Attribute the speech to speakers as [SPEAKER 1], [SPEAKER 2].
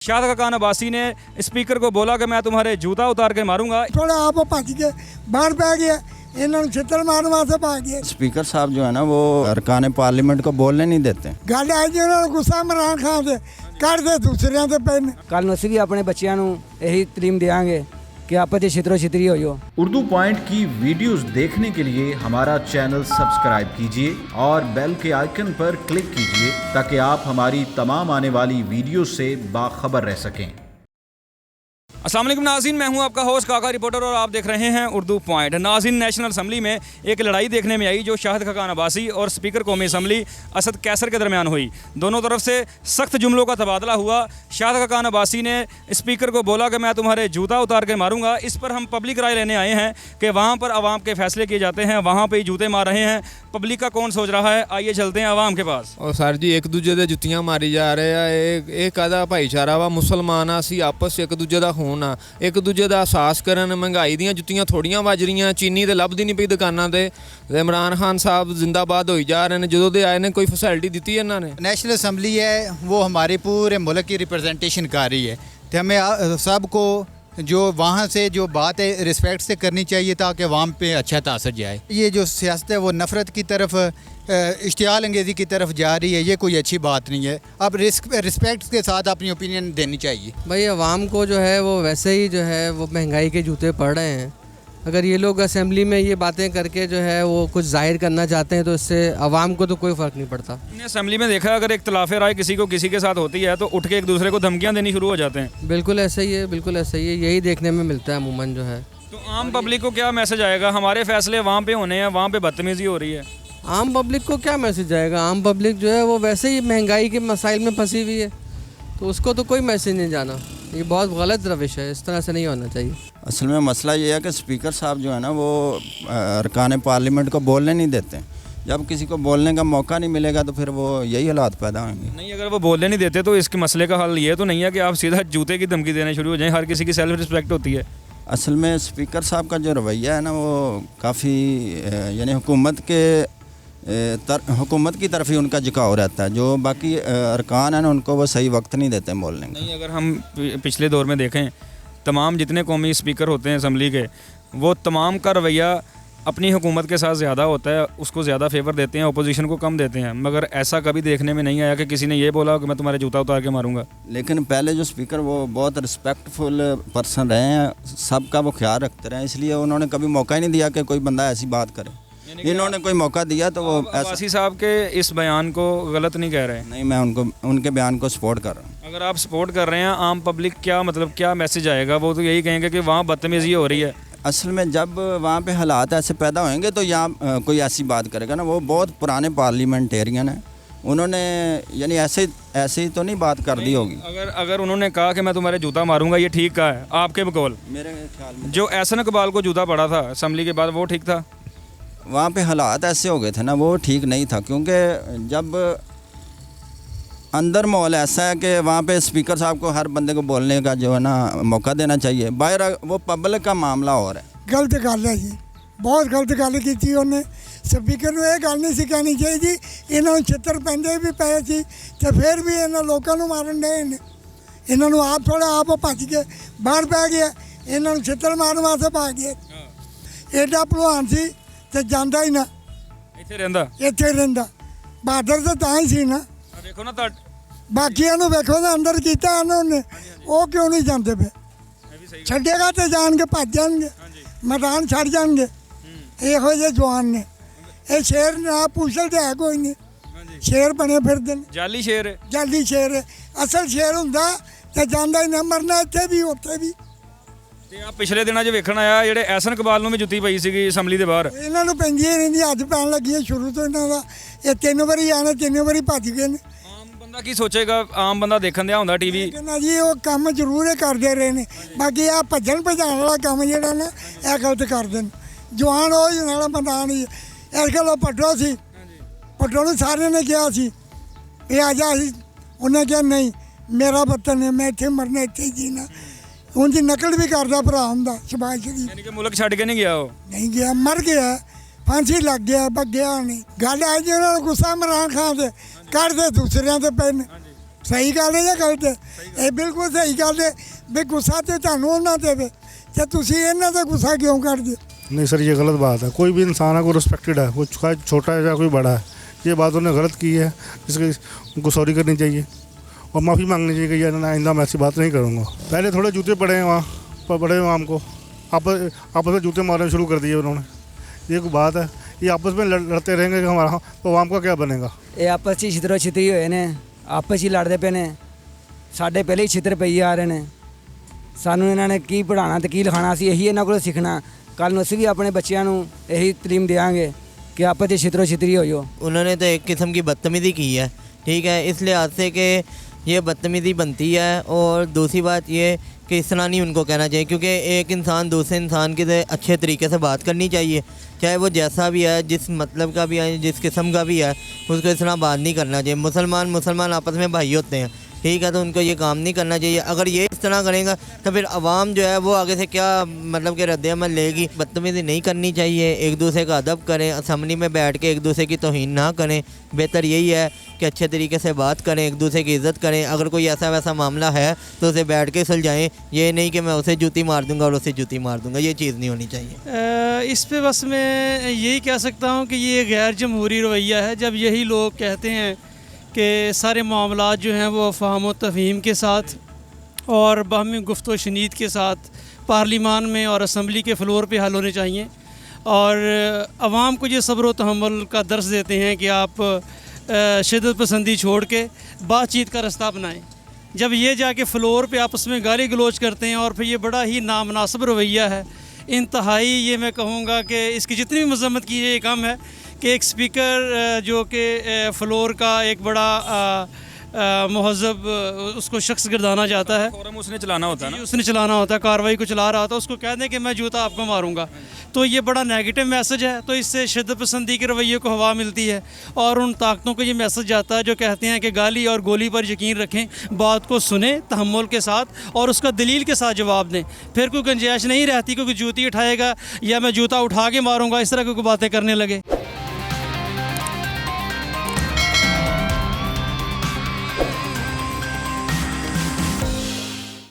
[SPEAKER 1] शाद खान अब्बासी ने स्पीकर को बोला कि मैं तुम्हारे जूता उतार के मारूंगा।
[SPEAKER 2] थोड़ा आप भज के बाहर पै गया, इन्होंने छितर मारने वास्ते भाग गए।
[SPEAKER 3] स्पीकर साहब जो है ना वो अरकान पार्लियामेंट को बोलने नहीं देते।
[SPEAKER 2] गल आई जी उन्होंने गुस्सा इमरान खान से कर दे दूसरिਆਂ ਤੇ ਪੈਨ।
[SPEAKER 4] ਕੱਲ ਨੂੰ ਅਸੀਂ ਵੀ ਆਪਣੇ ਬੱਚਿਆਂ ਨੂੰ ਇਹੀ ਤਾਲੀਮ ਦੇਵਾਂਗੇ कि आपस में छितरो छितरी हो।
[SPEAKER 5] उर्दू पॉइंट की वीडियोस देखने के लिए हमारा चैनल सब्सक्राइब कीजिए और बेल के आइकन पर क्लिक कीजिए ताकि आप हमारी तमाम आने वाली वीडियो से बाखबर रह सकें।
[SPEAKER 1] अस्सलाम वालेकुम नाज़रीन, मैं हूं आपका होस्ट काका रिपोर्टर और आप देख रहे हैं उर्दू पॉइंट। नाज़रीन, नेशनल असम्बली में एक लड़ाई देखने में आई जो शाहिद खान अब्बासी और स्पीकर कौमी असम्बली असद कैसर के दरमियान हुई। दोनों तरफ से सख्त जुमलों का तबादला हुआ। शाहिद खान अब्बासी ने स्पीकर को बोला कि मैं तुम्हारे जूता उतार के मारूंगा। इस पर हम पब्लिक राय लेने आए हैं कि वहाँ पर आवाम के फैसले किए जाते हैं, वहाँ पर ही जूते मार रहे हैं। पब्लिक का कौन सोच रहा है, आइए चलते हैं आवाम के पास।
[SPEAKER 6] और सर जी एक दूजे ਦੇ ਜੁੱਤੀਆਂ ਮਾਰੀ ਜਾ ਰਹੇ ਆ। ਇਹ ਕਾਹਦਾ ਭਾਈਚਾਰਾ ਵਾ? ਮੁਸਲਮਾਨ ਆ ਅਸੀਂ, ਆਪਸ 'ਚ ਇੱਕ ਦੂਜੇ ਦਾ ਖੂਨ ਆ, ਇੱਕ ਦੂਜੇ ਦਾ ਅਹਿਸਾਸ ਕਰਨ। ਮਹਿੰਗਾਈ ਦੀਆਂ ਜੁੱਤੀਆਂ ਥੋੜੀਆਂ ਵੱਜ ਰਹੀਆਂ, ਚੀਨੀ ਤੇ ਲੱਭਦੀ ਨਹੀਂ ਪਈ ਦੁਕਾਨਾਂ ਤੇ। ਇਮਰਾਨ ਖਾਨ ਸਾਹਿਬ ਜ਼ਿੰਦਾਬਾਦ ਹੋਈ ਜਾ ਰਹੇ ਨੇ। ਜਦੋਂ ਦੇ ਆਏ ਨੇ ਕੋਈ ਫੈਸਿਲਿਟੀ ਦਿੱਤੀ ਇਹਨਾਂ ਨੇ?
[SPEAKER 7] नेशनल असम्बली है वो हमारे पूरे मुल्क की रिप्रेजेंटेशन कर रही है, तो हमें सबको जो वहाँ से जो बात है रिस्पेक्ट से करनी चाहिए ताकि अवाम पे अच्छा तासर जाए। ये जो सियासत है वो नफ़रत की तरफ, इश्तियाल अंगेज़ी की तरफ जा रही है, ये कोई अच्छी बात नहीं है। अब रिस्पेक्ट के साथ अपनी ओपिनियन देनी चाहिए।
[SPEAKER 4] भाई आवाम को जो है वो वैसे ही जो है वो महंगाई के जूते पड़ रहे हैं। अगर ये लोग असेंबली में ये बातें करके जो है वो कुछ जाहिर करना चाहते हैं तो इससे आवाम को तो कोई फ़र्क नहीं पड़ता।
[SPEAKER 1] हमने असेंबली में देखा अगर एक तलाफ़ राय किसी को किसी के साथ होती है तो उठ के एक दूसरे को धमकियाँ देनी शुरू हो जाते हैं।
[SPEAKER 4] बिल्कुल ऐसा ही है, बिल्कुल ऐसा ही है, यही देखने में मिलता है अमूमन जो है।
[SPEAKER 1] तो आम पब्लिक को क्या मैसेज आएगा? हमारे फैसले वहाँ पे होने हैं, वहाँ पे बदतमीज़ी हो रही है।
[SPEAKER 4] आम पब्लिक को क्या मैसेज आएगा? आम पब्लिक जो है वो वैसे ही महंगाई के मसाइल में फंसी हुई है, तो उसको तो कोई मैसेज नहीं जाना। ये बहुत गलत रविश है, इस तरह से नहीं होना चाहिए।
[SPEAKER 3] असल में मसला ये है कि स्पीकर साहब जो है ना वो अरकान पार्लियामेंट को बोलने नहीं देते। जब किसी को बोलने का मौका नहीं मिलेगा तो फिर वो यही हालात पैदा होंगे।
[SPEAKER 1] नहीं, अगर वो बोलने नहीं देते तो इसके मसले का हल ये तो नहीं है कि आप सीधा जूते की धमकी देने शुरू हो जाएं। हर किसी की सेल्फ रिस्पेक्ट होती है।
[SPEAKER 3] असल में स्पीकर साहब का जो रवैया है ना वो काफ़ी यानी हुकूमत की तरफ ही उनका झुकाव रहता है। जो बाकी अरकान है ना उनको वो सही वक्त नहीं देते बोलने का।
[SPEAKER 1] नहीं, अगर हम पिछले दौर में देखें तमाम जितने कौमी स्पीकर होते हैं असम्बली के, वो तमाम का रवैया अपनी हुकूमत के साथ ज़्यादा होता है, उसको ज़्यादा फेवर देते हैं, अपोजिशन को कम देते हैं। मगर ऐसा कभी देखने में नहीं आया कि किसी ने ये बोला कि मैं तुम्हारे जूता उतार के मारूंगा।
[SPEAKER 3] लेकिन पहले जो स्पीकर वो बहुत रिस्पेक्टफुल पर्सन रहे हैं, सबका वो ख्याल रखते रहे, इसलिए उन्होंने कभी मौका ही नहीं दिया कि कोई बंदा ऐसी बात करे। इन्होंने कोई मौका दिया तो वो
[SPEAKER 1] अब्बासी साहब के इस बयान को गलत नहीं कह रहे?
[SPEAKER 3] नहीं, मैं उनके बयान को सपोर्ट कर रहा हूँ।
[SPEAKER 1] अगर आप सपोर्ट कर रहे हैं, आम पब्लिक क्या मतलब क्या मैसेज आएगा? वो तो यही कहेंगे कि वहाँ बदतमीज़ी हो रही है।
[SPEAKER 3] असल में जब वहाँ पे हालात ऐसे पैदा होंगे तो यहाँ कोई ऐसी बात करेगा ना। वो बहुत पुराने पार्लियामेंटेरियन हैं, उन्होंने यानी ऐसे ही तो नहीं बात कर दी होगी।
[SPEAKER 1] अगर उन्होंने कहा कि मैं तुम्हारे जूता मारूंगा, ये ठीक कहा है आपके बकौल?
[SPEAKER 3] मेरे ख्याल में
[SPEAKER 1] जो एहसन इकबाल को जूता पड़ा था असम्बली के बाद, वो ठीक था?
[SPEAKER 3] वहाँ पे हालात ऐसे हो गए थे ना, वो ठीक नहीं था। क्योंकि जब अंदर माहौल ऐसा है कि वहाँ पे स्पीकर साहब को हर बंदे को बोलने का जो है ना मौका देना चाहिए। बाहर वो पब्लिक का मामला और है।
[SPEAKER 2] गलत गल है जी, बहुत गलत गल की उन्हें। स्पीकर को यह गल नहीं सी कहनी चाहिए जी। इन्होंने छितर पैंदे भी पे सी तो फिर भी इन्होंने लोगों को मारन डे ने। इन्होंने आप थोड़ा आप भज के बाहर पै गया, इन्होंने छितर मारने वास्ते भाग गए। एडा भलवान सी तो जाता ही ना,
[SPEAKER 1] ਇੱਥੇ ਰਹਿੰਦਾ
[SPEAKER 2] बहादुर तो तां ही सी ना।
[SPEAKER 1] देखो ना
[SPEAKER 2] बाकिया वेखो तो अंदर किया उन्होंने, वो क्यों नहीं जाते पे? छड़ेगा तो जान के भज जाएंगे, मैदान छड़ जाएंगे। यहो जे जवान ने ये शेर ना पूछल तो है कोई नहीं, शेर बने फिरते हैं।
[SPEAKER 1] जाली शेर है,
[SPEAKER 2] जाली शेर है। असल शेर होंदा तो जाता ही ना, मरना इत्थे भी उत्थे भी।
[SPEAKER 1] ਤੇ ਆ ਪਿਛਲੇ ਦਿਨਾਂ 'ਚ ਵੇਖਣ ਆਇਆ ਜਿਹੜੇ ਐਸਨ ਇਕਬਾਲ ਨੂੰ ਵੀ ਜੁੱਤੀ ਪਈ ਸੀਗੀ ਅਸੈਂਬਲੀ ਦੇ ਬਾਹਰ।
[SPEAKER 2] ਇਹਨਾਂ ਨੂੰ ਪੈਂਦੀਆਂ ਰਹਿੰਦੀਆਂ, ਹੱਥ ਪੈਣ ਲੱਗੀਆਂ ਸ਼ੁਰੂ ਤੋਂ ਇਹਨਾਂ ਦਾ। ਇਹ 3 ਵਾਰੀ ਆਣੇ, 3 ਵਾਰੀ ਭੱਜ ਗਏ ਨੇ।
[SPEAKER 1] ਆਮ ਬੰਦਾ ਕੀ ਸੋਚੇਗਾ? ਆਮ ਬੰਦਾ ਦੇਖਣ ਦਿਆ ਹੁੰਦਾ ਟੀਵੀ।
[SPEAKER 2] ਕਹਿੰਦਾ ਜੀ ਉਹ ਕੰਮ ਜ਼ਰੂਰ ਇਹ ਕਰਦੇ ਰਹੇ ਨੇ, ਬਾਕੀ ਆ ਭੱਜਣ ਭਜਾਣ ਵਾਲਾ ਕੰਮ ਜਿਹੜਾ ਨਾ ਇਹ ਗਲਤ ਕਰਦੇ ਨੇ। ਜਵਾਨ ਉਹ ਹੀ ਨਾਲਾ ਬੰਦਾ ਨਹੀਂ। ਇਸ ਗੱਲ ਪੱਟੋ ਸੀ, ਪੱਟੋ ਨੂੰ ਸਾਰਿਆਂ ਨੇ ਕਿਹਾ ਸੀ ਇਹ ਆ ਜਾ ਸੀ, ਉਹਨੇ ਕਿਹਾ ਨਹੀਂ ਮੇਰਾ ਵਤਨ ਹੈ, ਮੈਂ ਇੱਥੇ ਮਰਨਾ, ਇੱਥੇ ਹੀ ਜੀਣਾ। उनकी नकल भी करता भरा होंगे शबाज शरीफ।
[SPEAKER 1] यानी कि मुल्क छड़ के नहीं गया? वो
[SPEAKER 2] नहीं गया, मर गया, फांसी लग गया, भगया नहीं। गल आई जी उन्होंने गुस्सा इमरान खान से कर दे दूसरिਆਂ ਤੇ ਪੈਨ। ਸਹੀ ਗੱਲ ਹੈ ਜਾਂ ਗਲਤ ਹੈ? ਇਹ ਬਿਲਕੁਲ ਸਹੀ ਗੱਲ ਹੈ ਵੀ ਗੁੱਸਾ ਤੇ ਤੁਹਾਨੂੰ ਉਹਨਾਂ ਤੇ ਵੇ ਤੇ ਤੁਸੀਂ ਇਹਨਾਂ ਤੇ ਗੁੱਸਾ ਕਿਉਂ ਕਰਦੇ ਹੋ?
[SPEAKER 8] नहीं सर, ये गलत बात है। कोई भी इंसान है, कोई रिस्पेक्टेड है, वो छोटा है या कोई बड़ा है, ये बात उन्होंने गलत की है, इसके उनको सॉरी करनी चाहिए और माफ़ी मांगनी चाहिए कि यार आइंदा मैं ऐसी बात नहीं करूँगा। पहले थोड़े जूते पड़े हैं वहाँ पर, बड़े आम को आपस में जूते मारने शुरू कर दिए उन्होंने। ये कोई बात है? ये आपस में लड़ते रहेंगे कि हमारा तो आम का क्या बनेगा?
[SPEAKER 9] ਇਹ ਆਪਸ 'ਚ ਛਿੱਤਰੋ ਛਿੱਤਰੀ ਹੋਏ ਨੇ, ਆਪਸ 'ਚ ਹੀ ਲੜਦੇ ਪਏ ਨੇ। ਸਾਡੇ ਪਹਿਲੇ ਹੀ ਛਿੱਤਰ ਪਈ ਆ ਰਹੇ ਨੇ। ਸਾਨੂੰ ਇਹਨਾਂ ਨੇ ਕੀ ਪੜ੍ਹਾਉਣਾ ਤੇ ਕੀ ਲਿਖਾਉਣਾ, ਅਸੀਂ ਇਹੀ ਇਹਨਾਂ ਕੋਲੋਂ ਸਿੱਖਣਾ। ਕੱਲ੍ਹ ਨੂੰ ਅਸੀਂ ਵੀ ਆਪਣੇ ਬੱਚਿਆਂ ਨੂੰ ਇਹੀ ਤਾਲੀਮ ਦੇਵਾਂਗੇ कि आपस में छितरो छितरी हो।
[SPEAKER 10] उन्होंने तो एक किस्म की बदतमीज़ी की है, ठीक है, इस लिहाज से कि ये बदतमीज़ी बनती है। और दूसरी बात ये कि इस तरह नहीं उनको कहना चाहिए, क्योंकि एक इंसान दूसरे इंसान के से अच्छे तरीके से बात करनी चाहिए, चाहे वो जैसा भी है, जिस मतलब का भी है, जिस किस्म का भी है, उसको इस तरह बात नहीं करना चाहिए। मुसलमान आपस में भाई होते हैं, ठीक है, तो उनको ये काम नहीं करना चाहिए। अगर ये इस तरह करेगा तो फिर आवाम जो है वो आगे से क्या मतलब कि रद्द-ए-अमल लेगी। बदतमीज़ी नहीं करनी चाहिए, एक दूसरे का अदब करें, असम्बली में बैठ के एक दूसरे की तौहीन ना करें। बेहतर यही है कि अच्छे तरीके से बात करें, एक दूसरे की इज़्ज़त करें। अगर कोई ऐसा वैसा मामला है तो उसे बैठ के सुलझाएं, ये नहीं कि मैं उसे जूती मार दूंगा और उसे जूती मार दूंगा, ये चीज़ नहीं होनी चाहिए।
[SPEAKER 11] इस पे बस मैं यही कह सकता हूँ कि ये गैर जमहूरी रवैया है। जब यही लोग कहते हैं कि सारे मामलात जो हैं वो फ़हम व तफ़हीम के साथ और बाहमी गुफ्त व शनीद के साथ पार्लिमान में और असम्बली के फ्लोर पे हल होने चाहिए, और आवाम को ये सब्र व तहम्मुल का दर्स देते हैं कि आप शिद्दत पसंदी छोड़ के बातचीत का रास्ता अपनाएं। जब ये जाके फ्लोर पे आपस में गाली गलोच करते हैं और फिर ये बड़ा ही नामनासिब रवैया है, इंतहाई, ये मैं कहूँगा कि इसकी जितनी भी मजम्मत की है ये कम है कि एक स्पीकर जो कि फ्लोर का एक बड़ा महज़ब उसको शख्स गिरदाना चाहता है,
[SPEAKER 1] फोरम उसने चलाना होता है ना,
[SPEAKER 11] उसने चलाना होता है, कार्रवाई को चला रहा होता है, उसको कह दें कि मैं जूता आपको मारूंगा, तो ये बड़ा नेगेटिव मैसेज है। तो इससे शिद्दत पसंदी के रवैये को हवा मिलती है और उन ताकतों को ये मैसेज जाता है जो कहते हैं कि गाली और गोली पर यकीन रखें, बात को सुने तहम्मुल के साथ और उसका दलील के साथ जवाब दें। फिर कोई गुंजाइश नहीं रहती, क्योंकि जूती उठाएगा या मैं जूता उठा के मारूंगा, इस तरह की कोई बातें करने लगे।